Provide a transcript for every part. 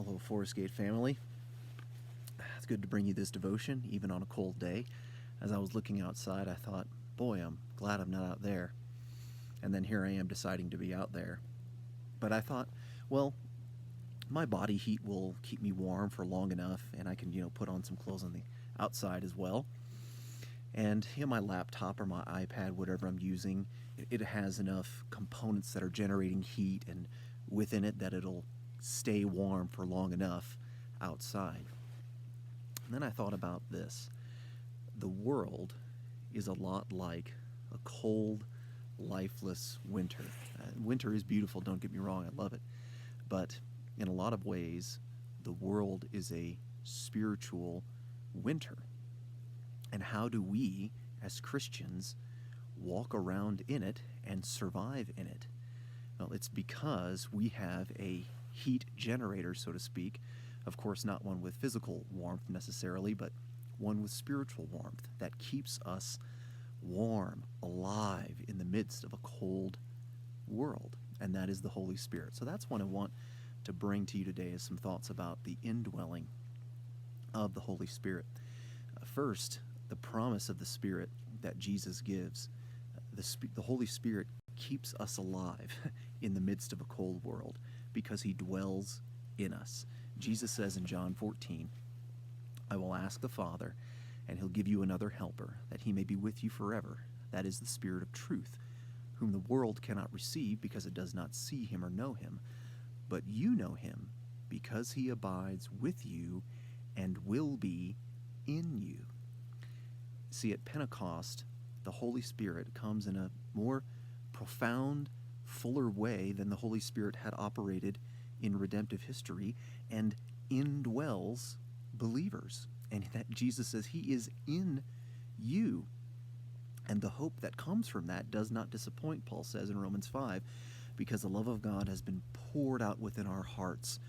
Hello, Forest Gate family. It's good to bring you this devotion, even on a cold day. As I was looking outside, I thought, boy, I'm glad I'm not out there. And then here I am deciding to be out there. But I thought, well, my body heat will keep me warm for long enough, and I can, put on some clothes on the outside as well. And my laptop or my iPad, whatever I'm using, it has enough components that are generating heat and within it that it'll stay warm for long enough outside. And then I thought about this. The world is a lot like a cold, lifeless winter. Winter is beautiful, don't get me wrong, I love it. But in a lot of ways, the world is a spiritual winter. And how do we, as Christians, walk around in it and survive in it? Well, it's because we have a heat generator, so to speak. Of course, not one with physical warmth necessarily, but one with spiritual warmth that keeps us warm, alive in the midst of a cold world, and that is the Holy Spirit. So that's what I want to bring to you today, is some thoughts about the indwelling of the Holy Spirit. First, the promise of the Spirit that Jesus gives. The Holy Spirit keeps us alive in the midst of a cold world because he dwells in us. Jesus says in John 14, I will ask the Father, and he'll give you another helper, that he may be with you forever. That is the Spirit of truth, whom the world cannot receive because it does not see him or know him. But you know him because he abides with you and will be in you. See, at Pentecost, the Holy Spirit comes in a more profound, fuller way than the Holy Spirit had operated in redemptive history, and indwells believers. And that Jesus says he is in you. And the hope that comes from that does not disappoint, Paul says in Romans 5, because the love of God has been poured out within our hearts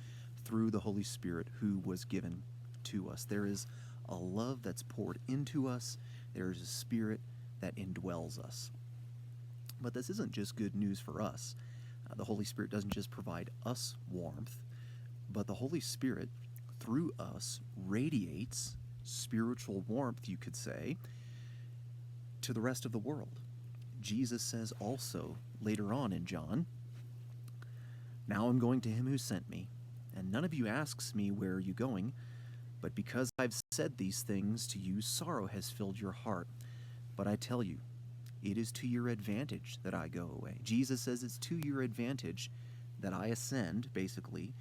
through the Holy Spirit who was given to us. There is a love that's poured into us. There is a Spirit that indwells us. But this isn't just good news for us. The Holy Spirit doesn't just provide us warmth, but the Holy Spirit, through us, radiates spiritual warmth, you could say, to the rest of the world. Jesus says also, later on in John, now I'm going to him who sent me, and none of you asks me, where are you going? But because I've said these things to you, sorrow has filled your heart. But I tell you, it is to your advantage that I go away. Jesus says it's to your advantage that I ascend, basically.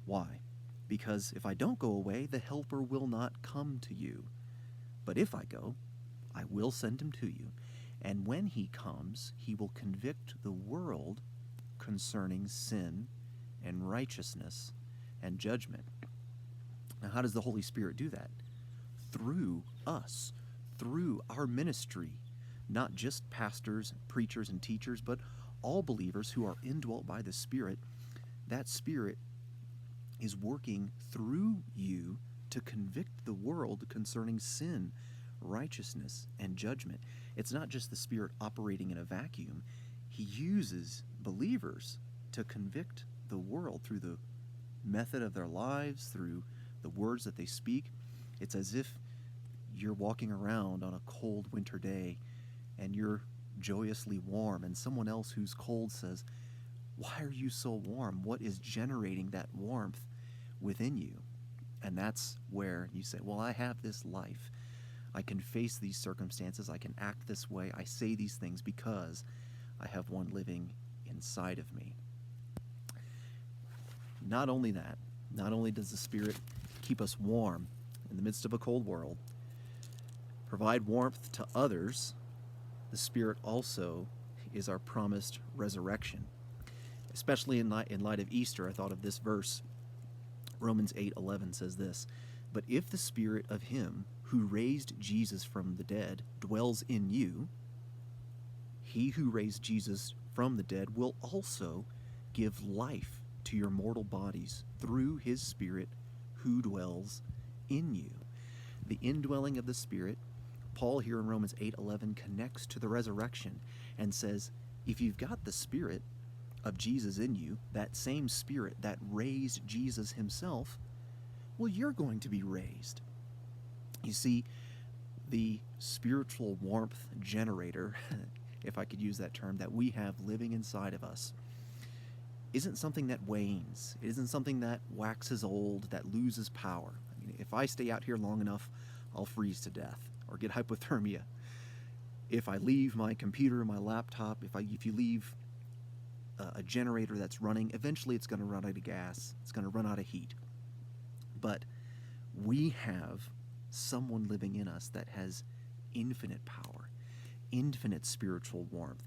Why? Because if I don't go away, the Helper will not come to you. But if I go, I will send him to you. And when he comes, he will convict the world concerning sin and righteousness and judgment. Now, how does the Holy Spirit do that? Through us, through our ministry. Not just pastors, preachers, and teachers, but all believers who are indwelt by the Spirit. That Spirit is working through you to convict the world concerning sin, righteousness, and judgment. It's not just the Spirit operating in a vacuum. He uses believers to convict the world through the method of their lives, through the words that they speak. It's as if you're walking around on a cold winter day and you're joyously warm, and someone else who's cold says, why are you so warm? What is generating that warmth within you? And that's where you say, well, I have this life. I can face these circumstances. I can act this way. I say these things because I have one living inside of me. Not only that, not only does the Spirit keep us warm in the midst of a cold world, provide warmth to others, the Spirit also is our promised resurrection. Especially in light of Easter, I thought of this verse. Romans 8:11 says this, but if the Spirit of him who raised Jesus from the dead dwells in you, he who raised Jesus from the dead will also give life to your mortal bodies through his Spirit who dwells in you. The indwelling of the Spirit, Paul here in Romans 8:11 connects to the resurrection and says, if you've got the Spirit, of Jesus in you, that same Spirit that raised Jesus himself, well, you're going to be raised. You see, the spiritual warmth generator, if I could use that term, that we have living inside of us isn't something that wanes. It isn't something that waxes old, that loses power. I mean, if I stay out here long enough, I'll freeze to death or get hypothermia. If I leave my computer, my laptop, if you leave a generator that's running, eventually it's going to run out of gas. It's going to run out of heat. But we have someone living in us that has infinite power, infinite spiritual warmth,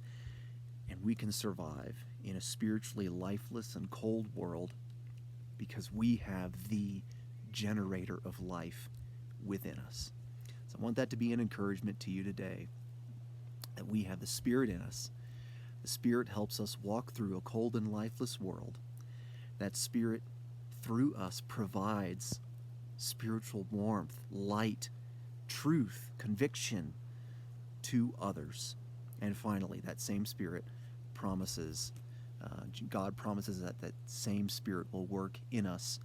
and we can survive in a spiritually lifeless and cold world because we have the generator of life within us. So I want that to be an encouragement to you today, that we have the Spirit in us. The Spirit helps us walk through a cold and lifeless world. That Spirit, through us, provides spiritual warmth, light, truth, conviction to others. And finally, that same Spirit promises, God promises that that same Spirit will work in us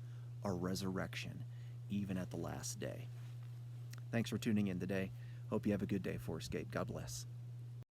a resurrection, even at the last day. Thanks for tuning in today. Hope you have a good day, Forest Gate. God bless.